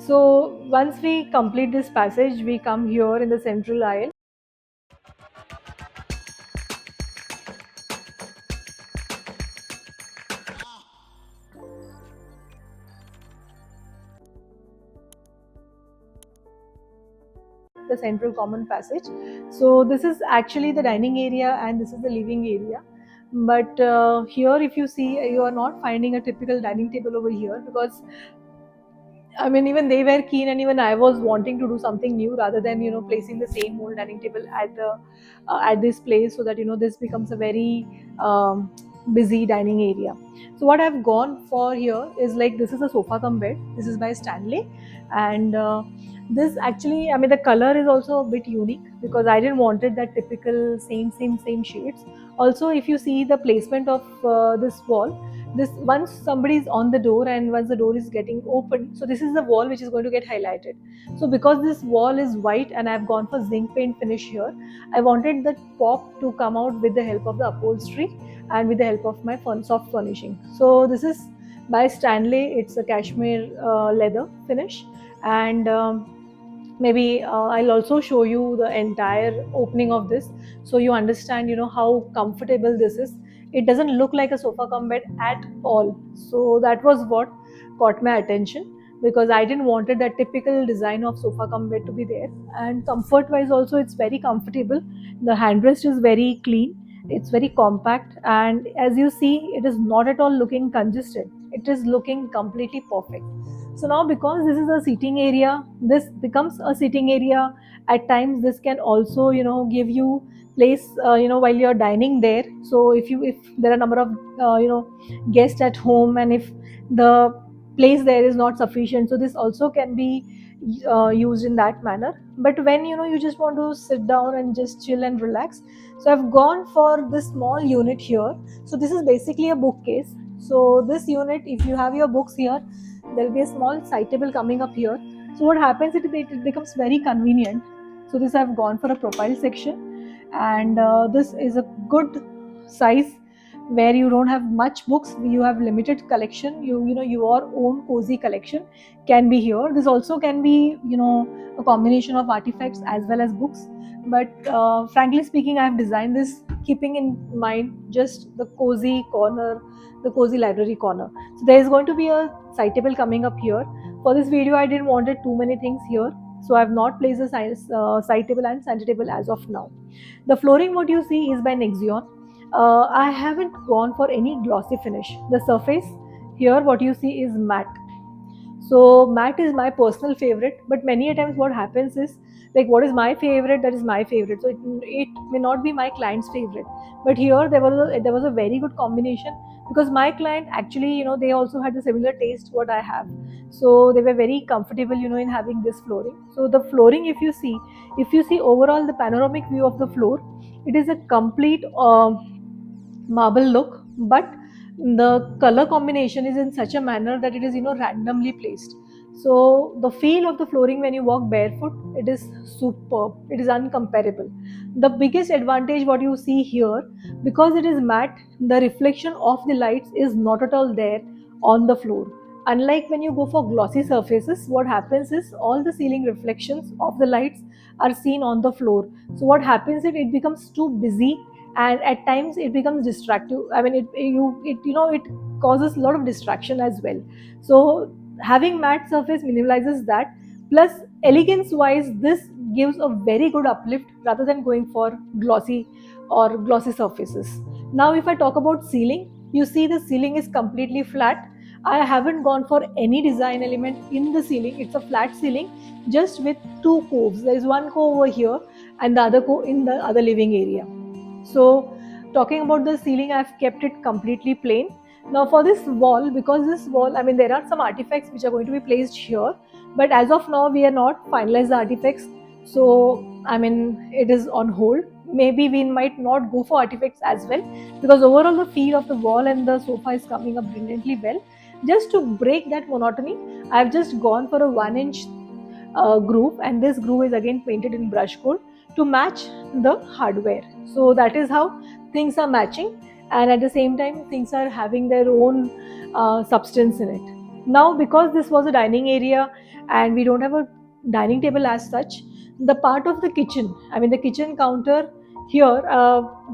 So once we complete this passage, we come here in the central aisle. The central common passage. So this is actually the dining area and this is the living area. But here, if you see, you are not finding a typical dining table over here, because I mean, even they were keen, and even I was wanting to do something new rather than placing the same old dining table at the at this place, so that this becomes a very busy dining area. So what I've gone for here is, like, this is a sofa cum bed. This is by Stanley, and this actually, I mean, the color is also a bit unique because I didn't wanted that typical same shades. Also, if you see the placement of this wall, this once somebody is on the door and once the door is getting open, so this is the wall which is going to get highlighted. So because this wall is white and I've gone for zinc paint finish here, I wanted the pop to come out with the help of the upholstery and with the help of my soft furnishing. So this is by Stanley. It's a cashmere leather finish, and maybe I'll also show you the entire opening of this, so you understand how comfortable this is. It doesn't look like a sofa cum bed at all. So that was what caught my attention, because I didn't wanted that typical design of sofa cum bed to be there. And comfort wise also, it's very comfortable. The handrest is very clean, it's very compact, and as you see, it is not at all looking congested. It is looking completely perfect. So now, because this is a seating area, this becomes a sitting area. At times this can also give you place while you're dining there. So if there are a number of guests at home, and if the place there is not sufficient, so this also can be used in that manner. But when you just want to sit down and just chill and relax, so I've gone for this small unit here. So this is basically a bookcase. So this unit, if you have your books here, there will be a small side table coming up here. So what happens, it becomes very convenient. So this I've gone for a profile section, and this is a good size where you don't have much books, you have limited collection. Your own cozy collection can be here. This also can be a combination of artifacts as well as books. But frankly speaking, I have designed this keeping in mind just the cozy corner, the cozy library corner. So there is going to be a side table coming up here. For this video, I didn't wanted too many things here, so I have not placed a side table and center table as of now. The flooring, what you see, is by Nexion. I haven't gone for any glossy finish. The surface here, what you see, is matte. So matte is my personal favorite, but many a times what happens is, like, what is my favorite, that is my favorite. So it may not be my client's favorite. But here there was a very good combination, because my client actually they also had the similar taste what I have. So they were very comfortable in having this flooring. So the flooring, if you see overall the panoramic view of the floor, it is a complete marble look, but the color combination is in such a manner that it is randomly placed. So the feel of the flooring when you walk barefoot, it is superb, it is uncomparable. The biggest advantage what you see here, because it is matte, the reflection of the lights is not at all there on the floor. Unlike when you go for glossy surfaces, what happens is all the ceiling reflections of the lights are seen on the floor. So what happens is it becomes too busy, and at times it becomes distractive. I mean, it causes a lot of distraction as well. So having matte surface minimalizes that. Plus, elegance wise, this gives a very good uplift rather than going for glossy surfaces. Now if I talk about ceiling, you see the ceiling is completely flat. I haven't gone for any design element in the ceiling. It's a flat ceiling, just with two coves. There is one cove over here and the other cove in the other living area. So talking about the ceiling, I've kept it completely plain. Now for this wall, because this wall, I mean, there are some artifacts which are going to be placed here, but as of now we are not finalized the artifacts. So I mean, it is on hold. Maybe we might not go for artifacts as well, because overall the feel of the wall and the sofa is coming up brilliantly well. Just to break that monotony, I've just gone for a 1 inch groove, and this groove is again painted in brush gold to match the hardware. So that is how things are matching, and at the same time things are having their own substance in it. Now, because this was a dining area and we don't have a dining table as such, the part of the kitchen, I mean the kitchen counter here,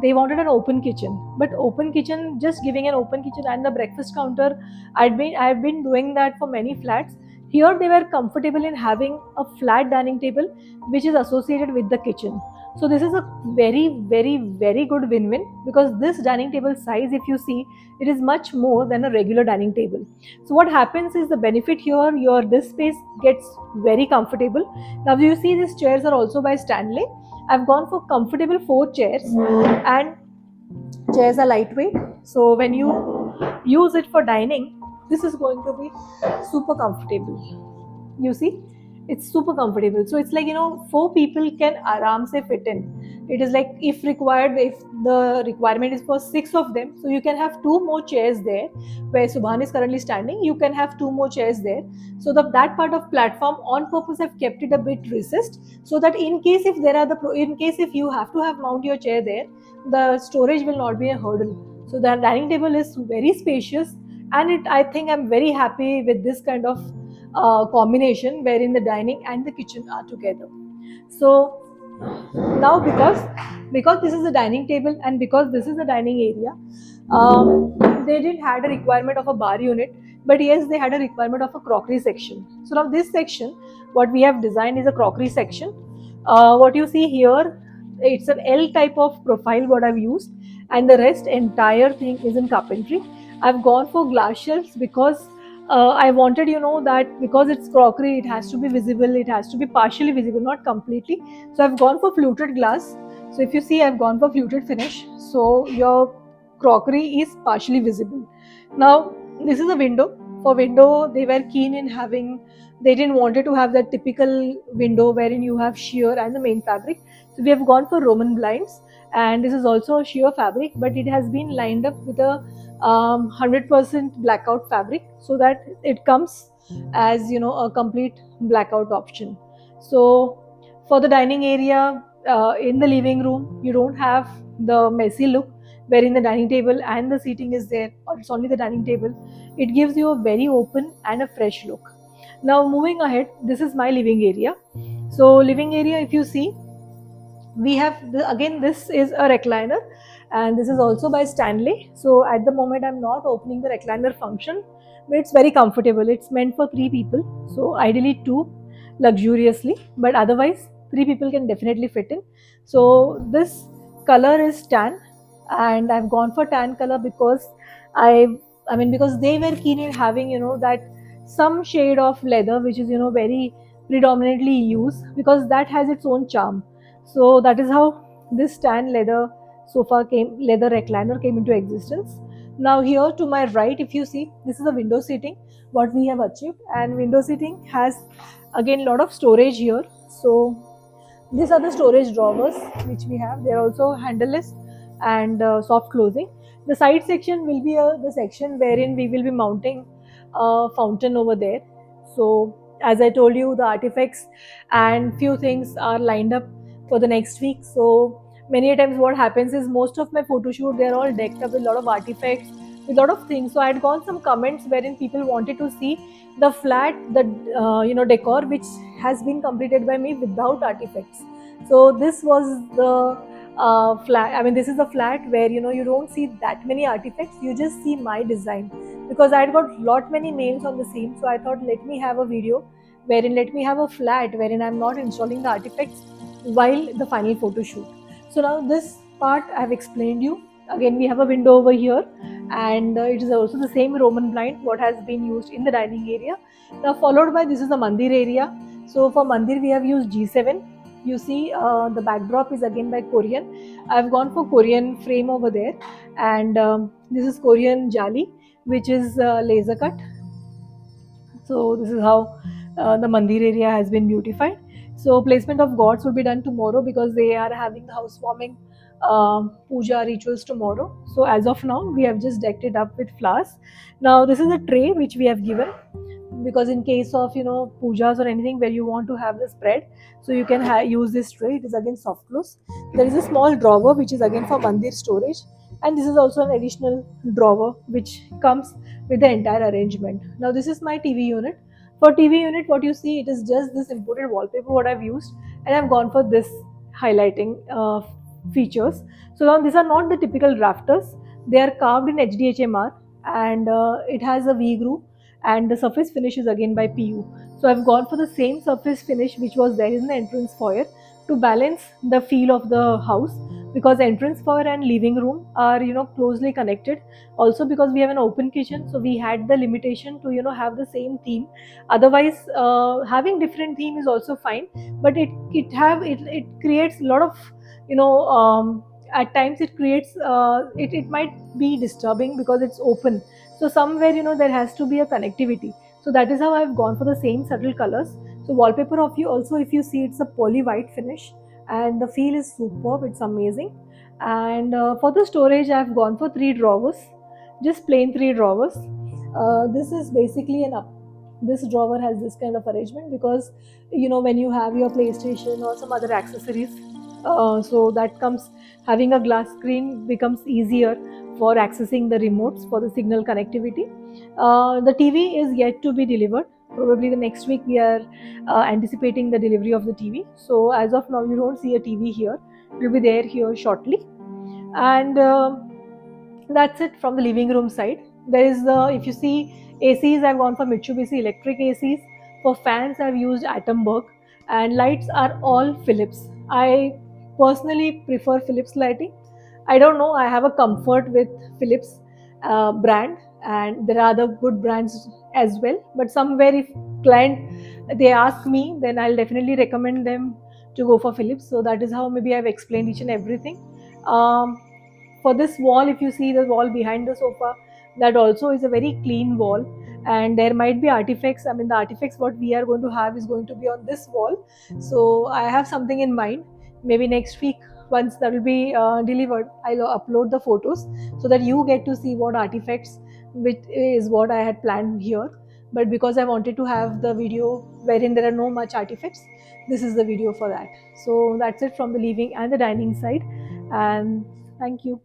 they wanted an open kitchen. But open kitchen, just giving an open kitchen and the breakfast counter, I've been doing that for many flats. Here they were comfortable in having a flat dining table which is associated with the kitchen. So this is a very, very, very good win-win, because this dining table size, if you see, it is much more than a regular dining table. So what happens is, the benefit here, your this space gets very comfortable. Now you see these chairs are also by Stanley. I've gone for comfortable 4 chairs, and chairs are lightweight. So when you use it for dining, this is going to be super comfortable. You see, it's super comfortable. So it's like, 4 people can aram se fit in. It is like, if required, if the requirement is for 6 of them, so you can have 2 more chairs there. Where Subhan is currently standing, you can have 2 more chairs there. So that part of platform on purpose have kept it a bit recessed, so that in case if there are in case if you have to have mount your chair there, the storage will not be a hurdle. So the dining table is very spacious, and I think I'm very happy with this kind of combination wherein the dining and the kitchen are together. So now, because this is a dining table and because this is a dining area, they didn't had a requirement of a bar unit, but yes, they had a requirement of a crockery section. So now this section, what we have designed is a crockery section. What you see here, it's an L type of profile what I've used, and the rest entire thing is in carpentry. I've gone for glass shelves because I wanted, that because it's crockery, it has to be visible, it has to be partially visible, not completely. So I've gone for fluted glass. So if you see, I've gone for fluted finish. So your crockery is partially visible. Now, this is a window. For window, they were keen in having, they didn't wanted to have that typical window wherein you have sheer and the main fabric. So we have gone for Roman blinds, and this is also a sheer fabric, but it has been lined up with a 100% blackout fabric, so that it comes as, a complete blackout option. So for the dining area, in the living room, you don't have the messy look wherein the dining table and the seating is there, or it's only the dining table. It gives you a very open and a fresh look. Now moving ahead, this is my living area. So living area, if you see, we have again, this is a recliner, and this is also by Stanley. So at the moment I'm not opening the recliner function, but it's very comfortable. It's meant for 3 people, so ideally 2 luxuriously, but otherwise 3 people can definitely fit in. So this color is tan, and I've gone for tan color because i because they were keen in having, that some shade of leather which is, very predominantly used, because that has its own charm. So that is how this tan leather recliner came into existence. Now here to my right, if you see, this is a window seating what we have achieved, and window seating has again a lot of storage here. So these are the storage drawers which we have. They are also handleless and soft closing. The side section will be the section wherein we will be mounting a fountain over there. So as I told you, the artifacts and few things are lined up for the next week. So many times what happens is, most of my photo shoot, they're all decked up with a lot of artifacts, with a lot of things. So I had gone some comments wherein people wanted to see the flat, the decor which has been completed by me without artifacts. So this was the flat. This is a flat where, you don't see that many artifacts. You just see my design, because I had got lot many names on the same. So I thought, let me have a video wherein, let me have a flat wherein I'm not installing the artifacts while the final photo shoot. So now this part I've explained you. Again, we have a window over here, and it is also the same Roman blind what has been used in the dining area. Now followed by, this is the mandir area. So for mandir we have used G7. You see, the backdrop is again by Korean. I've gone for Korean frame over there, and this is Korean jali, which is laser cut. So this is how the mandir area has been beautified. So placement of gods will be done tomorrow, because they are having the housewarming puja rituals tomorrow. So as of now, we have just decked it up with flowers. Now this is a tray which we have given. because in case of pujas or anything where you want to have the spread, so you can use this tray. It is again soft close. There is a small drawer which is again for mandir storage, and this is also an additional drawer which comes with the entire arrangement. Now this is my TV unit. For TV unit, what you see, it is just this imported wallpaper what I've used, and I've gone for this highlighting features. So now these are not the typical rafters. They are carved in HDHMR, and it has a V groove, and the surface finish is again by PU. So I've gone for the same surface finish which was there in the entrance foyer to balance the feel of the house, because entrance foyer and living room are closely connected. Also because we have an open kitchen, so we had the limitation to have the same theme. Otherwise, having different theme is also fine, but it creates a lot of at times it creates it might be disturbing because it's open. So somewhere there has to be a connectivity. So that is how I've gone for the same subtle colors. So wallpaper of you also, if you see, it's a poly white finish, and the feel is superb. It's amazing. And for the storage, I've gone for 3 drawers, just plain 3 drawers. This is basically an up. This drawer has this kind of arrangement because when you have your PlayStation or some other accessories, so that comes, having a glass screen becomes easier for accessing the remotes for the signal connectivity. The TV is yet to be delivered. Probably the next week we are anticipating the delivery of the TV. So as of now, you don't see a TV here. It will be there here shortly. And that's it from the living room side. There is the, if you see, ACs, I've gone for Mitsubishi electric ACs. For fans, I've used Atomberg, and lights are all Philips. I personally prefer Philips lighting. I don't know, I have a comfort with Philips brand, and there are other good brands as well. But somewhere, if client they ask me, then I'll definitely recommend them to go for Philips. So that is how maybe I've explained each and everything. Um, for this wall, if you see the wall behind the sofa, that also is a very clean wall, and there might be artifacts. I mean, the artifacts what we are going to have is going to be on this wall. So I have something in mind. Maybe next week, once that will be delivered, I'll upload the photos so that you get to see what artifacts, which is what I had planned here. But because I wanted to have the video wherein there are no much artifacts, this is the video for that. So that's it from the living and the dining side, and thank you.